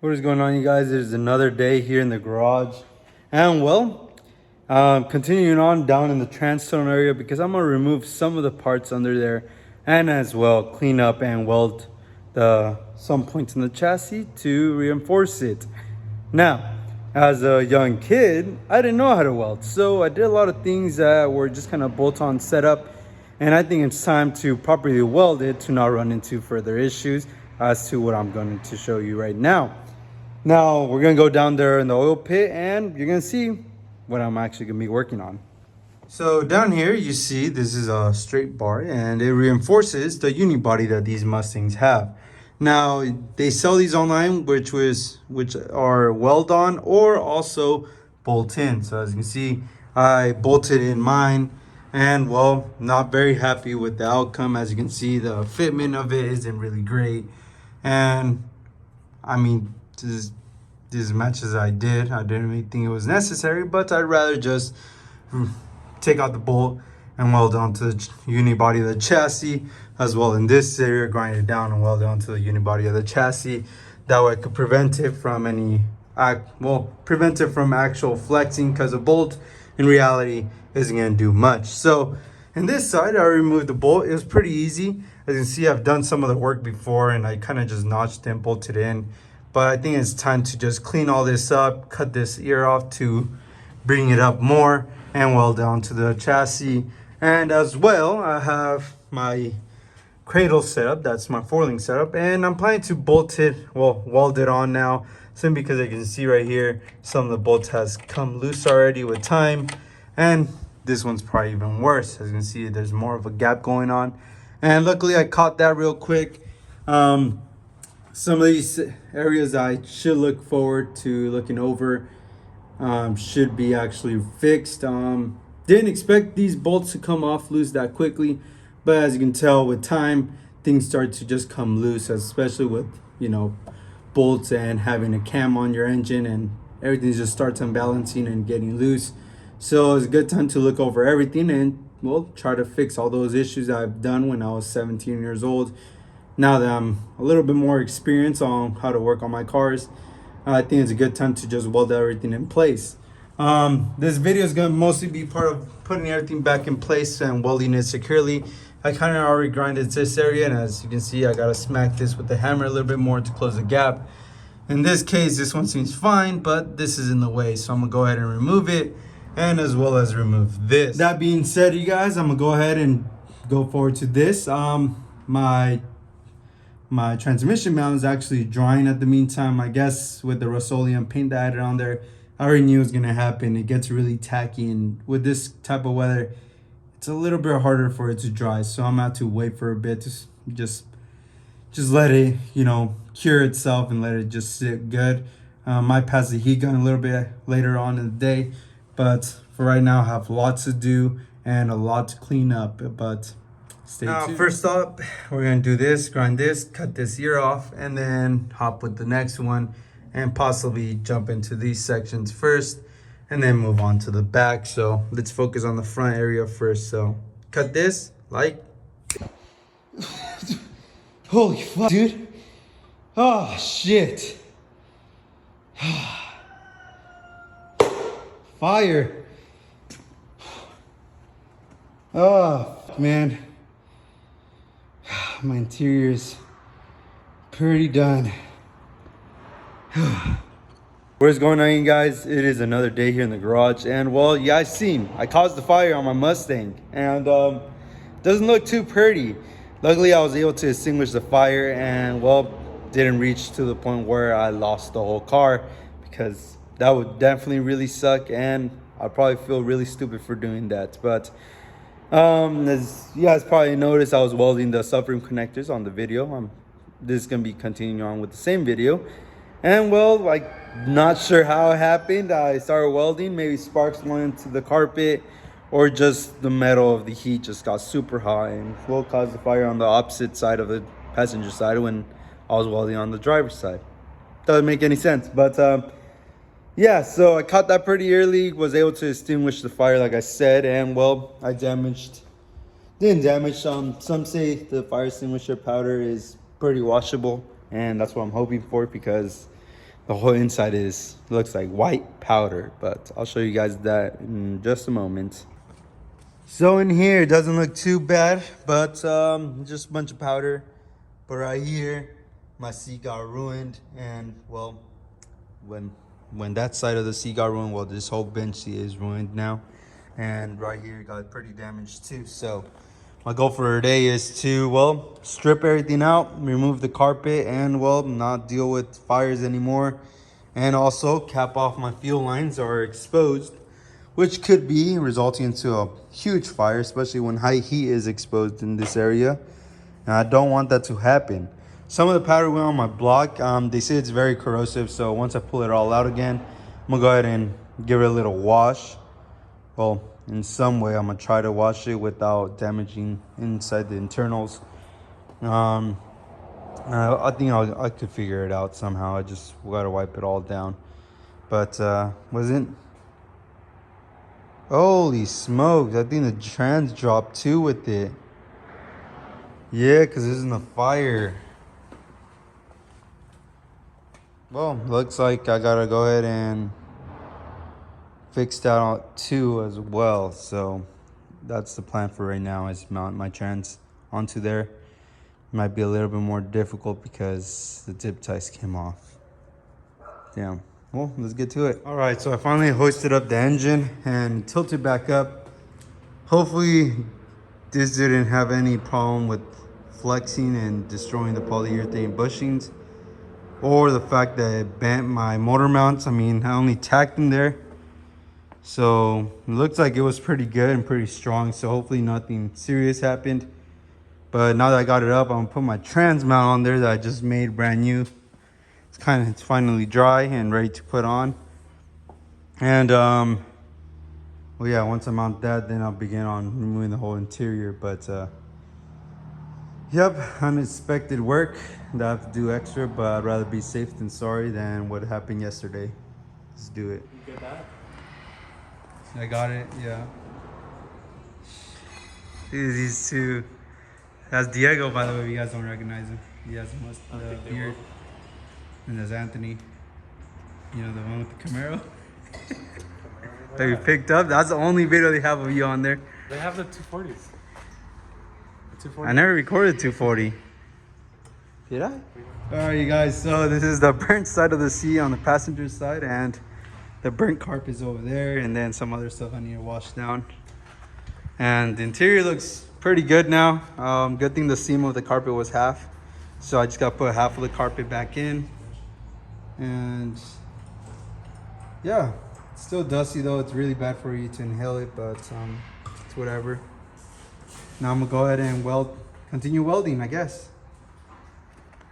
What is going on, you guys? It is another day here in the garage. And continuing on down in the transtone area because I'm going to remove some of the parts under there and as well clean up and weld some points in the chassis to reinforce it. Now, as a young kid, I didn't know how to weld. So I did a lot of things that were just kind of bolt-on setup. And I think it's time to properly weld it to not run into further issues as to what I'm going to show you right now. Now, we're going to go down there in the oil pit and you're going to see what I'm actually going to be working on. So down here, you see this is a straight bar and it reinforces the unibody that these Mustangs have. Now, they sell these online, which are weld on or also bolt in. So as you can see, I bolted in mine and well, not very happy with the outcome. As you can see, the fitment of it isn't really great. And I mean, as much as I didn't really think it was necessary, but I'd rather just take out the bolt and weld onto the unibody of the chassis, as well in this area, grind it down and weld it onto the unibody of the chassis. That way I could prevent it from actual flexing, because a bolt in reality isn't going to do much. So in this side, I removed the bolt. It was pretty easy. As you can see, I've done some of the work before and I kind of just notched and bolted in. But I think it's time to just clean all this up, cut this ear off to bring it up more and weld down to the chassis. And as well, I have my cradle setup. That's my four-link setup. And I'm planning to weld it on now. Simply because I can see right here, some of the bolts has come loose already with time. And this one's probably even worse. As you can see, there's more of a gap going on. And luckily, I caught that real quick. Some of these areas I should look forward to looking over should be actually fixed. Didn't expect these bolts to come off loose that quickly, but as you can tell, with time things start to just come loose, especially with bolts and having a cam on your engine, and everything just starts unbalancing and getting loose. So it's a good time to look over everything and try to fix all those issues I've done when I was 17 years old. Now that I'm a little bit more experienced on how to work on my cars, I think it's a good time to just weld everything in place. This video is going to mostly be part of putting everything back in place and welding it securely. I kind of already grinded this area, and as you can see, I got to smack this with the hammer a little bit more to close the gap. In this case, this one seems fine, but this is in the way, so I'm going to go ahead and remove it, and as well as remove this. That being said, you guys, I'm going to go ahead and go forward to this. My transmission mount is actually drying at the meantime. I guess with the Rust-Oleum paint that I added on there, I already knew it was going to happen. It gets really tacky, and with this type of weather, it's a little bit harder for it to dry. So I'm going to have to wait for a bit to just let it, cure itself and let it just sit good. Might pass the heat gun a little bit later on in the day, but for right now, I have lots to do and a lot to clean up. But stay tuned. First up, we're going to do this, grind this, cut this ear off, and then hop with the next one and possibly jump into these sections first and then move on to the back. So let's focus on the front area first. So cut this, holy fuck, dude. Oh, shit. Fire. Oh, man. My interior's pretty done. What is going on, you guys? It is another day here in the garage, and you guys seen I caused the fire on my Mustang, and doesn't look too pretty. Luckily, I was able to extinguish the fire, and didn't reach to the point where I lost the whole car, because that would definitely really suck, and I'd probably feel really stupid for doing that. But as you guys probably noticed, I was welding the subframe connectors on the video. This is gonna be continuing on with the same video, and not sure how it happened. I started welding, maybe sparks went into the carpet, or just the metal of the heat just got super hot and caused the fire on the opposite side of the passenger side when I was welding on the driver's side. Doesn't make any sense, but yeah, so I caught that pretty early, was able to extinguish the fire like I said, and I didn't damage. Some say the fire extinguisher powder is pretty washable, and that's what I'm hoping for, because the whole inside looks like white powder, but I'll show you guys that in just a moment. So in here, it doesn't look too bad, but just a bunch of powder. But right here, my seat got ruined, and well, when that side of the seat got ruined, well, this whole bench seat is ruined now. And right here got pretty damaged too. So my goal for today is to, well, strip everything out, remove the carpet, and well, not deal with fires anymore. And also cap off my fuel lines are exposed, which could be resulting into a huge fire, especially when high heat is exposed in this area. And I don't want that to happen. Some of the powder went on my block. They say it's very corrosive, so once I pull it all out again, I'm gonna go ahead and give it a little wash. Well, in some way, I'm gonna try to wash it without damaging inside the internals. I think I could figure it out somehow. I just gotta wipe it all down. But wasn't. Holy smokes! I think the trans dropped too with it. Yeah, because this isn't a fire. Well, looks like I gotta go ahead and fix that out too as well. So that's the plan for right now, is mount my trans onto there. Might be a little bit more difficult because the zip ties came off. Damn. Well, let's get to it. All right, so I finally hoisted up the engine and tilted back up. Hopefully this didn't have any problem with flexing and destroying the polyurethane bushings, or the fact that it bent my motor mounts. I mean, I only tacked them there, so it looks like it was pretty good and pretty strong, so hopefully nothing serious happened. But now that I got it up, I'm gonna put my trans mount on there that I just made brand new. It's finally dry and ready to put on. And well, yeah, once I mount that, then I'll begin on removing the whole interior. But yep, unexpected work that I have to do extra, but I'd rather be safe than sorry than what happened yesterday. Let's do it. You get that? I got it, yeah. These two. That's Diego, by the way, if you guys don't recognize him. He has a beard. And there's Anthony. You know, the one with the Camaro. That we picked up. That's the only video they have of you on there. They have the 240s. The 240. I never recorded 240. Did I? Alright, you guys, so this is the burnt side of the seat on the passenger side, and the burnt carpet is over there, and then some other stuff I need to wash down. And the interior looks pretty good now. Good thing the seam of the carpet was half, so I just got to put half of the carpet back in. And yeah, it's still dusty though. It's really bad for you to inhale it, but it's whatever. Now I'm gonna go ahead and continue welding, I guess.